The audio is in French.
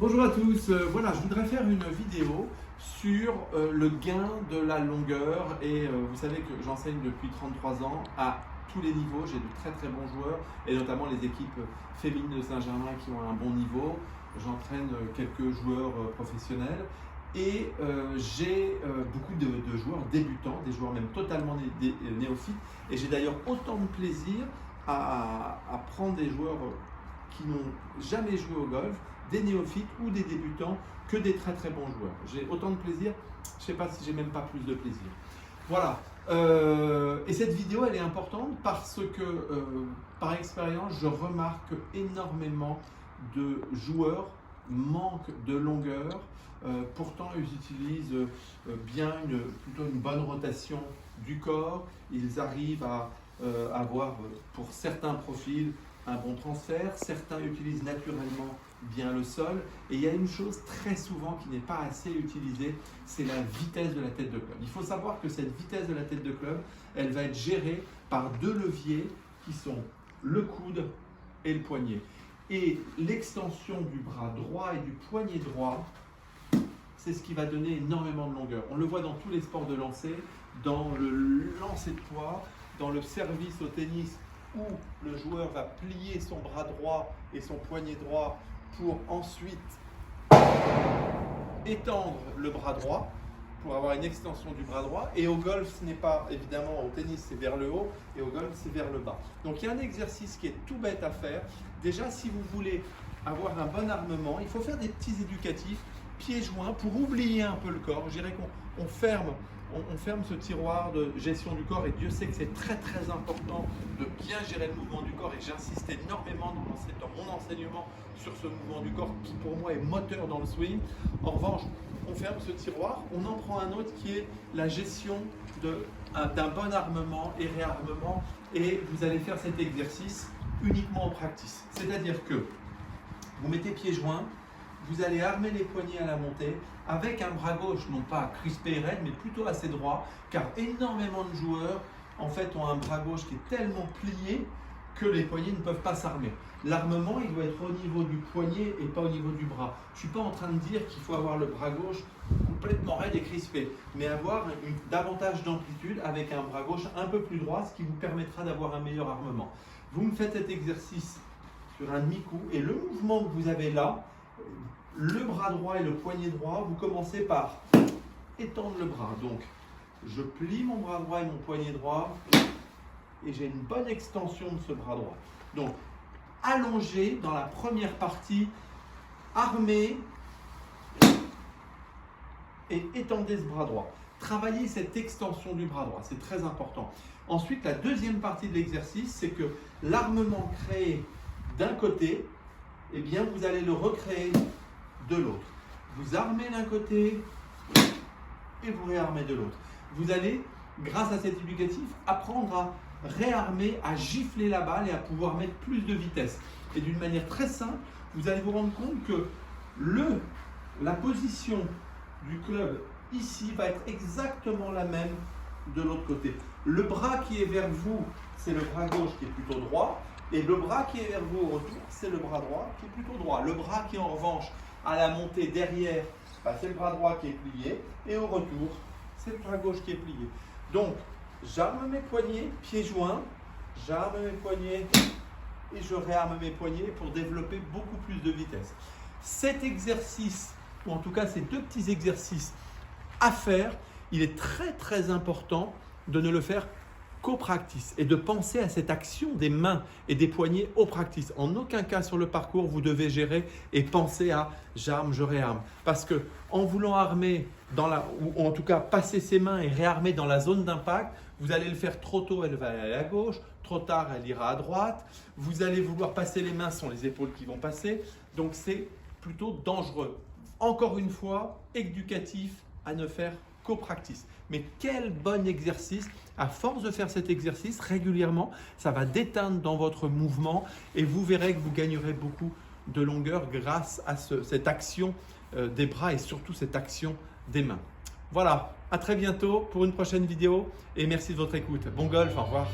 Bonjour à tous, voilà, je voudrais faire une vidéo sur le gain de la longueur et vous savez que j'enseigne depuis 33 ans à tous les niveaux, j'ai de très bons joueurs et notamment les équipes féminines de Saint-Germain qui ont un bon niveau. J'entraîne quelques joueurs professionnels et j'ai beaucoup de joueurs débutants, des joueurs même totalement néophytes, et j'ai d'ailleurs autant de plaisir à prendre des joueurs qui n'ont jamais joué au golf, des néophytes ou des débutants, que des très bons joueurs. J'ai autant de plaisir, je ne sais pas si j'ai même pas plus de plaisir. Voilà, et cette vidéo elle est importante parce que par expérience je remarque énormément de joueurs manquent de longueur, pourtant ils utilisent bien plutôt une bonne rotation du corps, ils arrivent à avoir pour certains profils un bon transfert, certains utilisent naturellement bien le sol, et il y a une chose très souvent qui n'est pas assez utilisée, c'est la vitesse de la tête de club. Il faut savoir que cette vitesse de la tête de club, elle va être gérée par deux leviers qui sont le coude et le poignet. Et l'extension du bras droit et du poignet droit, c'est ce qui va donner énormément de longueur. On le voit dans tous les sports de lancer, dans le lancer de poids, dans le service au tennis, où le joueur va plier son bras droit et son poignet droit pour ensuite étendre le bras droit, pour avoir une extension du bras droit. Et au golf, ce n'est pas, évidemment, au tennis c'est vers le haut et au golf c'est vers le bas. Donc il y a un exercice qui est tout bête à faire. Déjà, si vous voulez avoir un bon armement, il faut faire des petits éducatifs, pieds joints, pour oublier un peu le corps. Je dirais qu'on ferme ce tiroir de gestion du corps, et Dieu sait que c'est très important de bien gérer le mouvement du corps, et j'insiste énormément dans mon enseignement sur ce mouvement du corps qui pour moi est moteur dans le swing. En revanche, on ferme ce tiroir, on en prend un autre qui est la gestion d'un bon armement et réarmement, et vous allez faire cet exercice uniquement en practice. C'est-à-dire que vous mettez pieds joints, vous allez armer les poignets à la montée avec un bras gauche, non pas crispé et raide, mais plutôt assez droit, car énormément de joueurs en fait ont un bras gauche qui est tellement plié que les poignets ne peuvent pas s'armer. L'armement, il doit être au niveau du poignet et pas au niveau du bras. Je ne suis pas en train de dire qu'il faut avoir le bras gauche complètement raide et crispé, mais avoir davantage d'amplitude avec un bras gauche un peu plus droit, ce qui vous permettra d'avoir un meilleur armement. Vous me faites cet exercice sur un demi-coup, et le mouvement que vous avez là, le bras droit et le poignet droit, vous commencez par étendre le bras. Donc, je plie mon bras droit et mon poignet droit et j'ai une bonne extension de ce bras droit. Donc, allongé dans la première partie, armé et étendez ce bras droit. Travaillez cette extension du bras droit, c'est très important. Ensuite, la deuxième partie de l'exercice, c'est que l'armement créé d'un côté, eh bien, vous allez le recréer de l'autre. Vous armez d'un côté et vous réarmez de l'autre. Vous allez, grâce à cet éducatif, apprendre à réarmer, à gifler la balle et à pouvoir mettre plus de vitesse. Et d'une manière très simple, vous allez vous rendre compte que la position du club ici va être exactement la même de l'autre côté. Le bras qui est vers vous, c'est le bras gauche qui est plutôt droit, et le bras qui est vers vous au retour, c'est le bras droit qui est plutôt droit. Le bras qui en revanche, à la montée derrière, c'est le bras droit qui est plié, et au retour, c'est le bras gauche qui est plié. Donc, j'arme mes poignets, pieds joints, j'arme mes poignets et je réarme mes poignets pour développer beaucoup plus de vitesse. Cet exercice, ou en tout cas ces deux petits exercices à faire, il est très important de ne le faire qu'au practice et de penser à cette action des mains et des poignets au practice. En aucun cas sur le parcours, vous devez gérer et penser à j'arme, je réarme. Parce que en voulant armer, ou en tout cas passer ses mains et réarmer dans la zone d'impact, vous allez le faire trop tôt, elle va aller à gauche, trop tard, elle ira à droite. Vous allez vouloir passer les mains, ce sont les épaules qui vont passer. Donc c'est plutôt dangereux. Encore une fois, éducatif à ne faire qu'au practice. Mais quel bon exercice! À force de faire cet exercice régulièrement, ça va déteindre dans votre mouvement et vous verrez que vous gagnerez beaucoup de longueur grâce à cette action des bras et surtout cette action des mains. Voilà, à très bientôt pour une prochaine vidéo et merci de votre écoute. Bon golf, au revoir.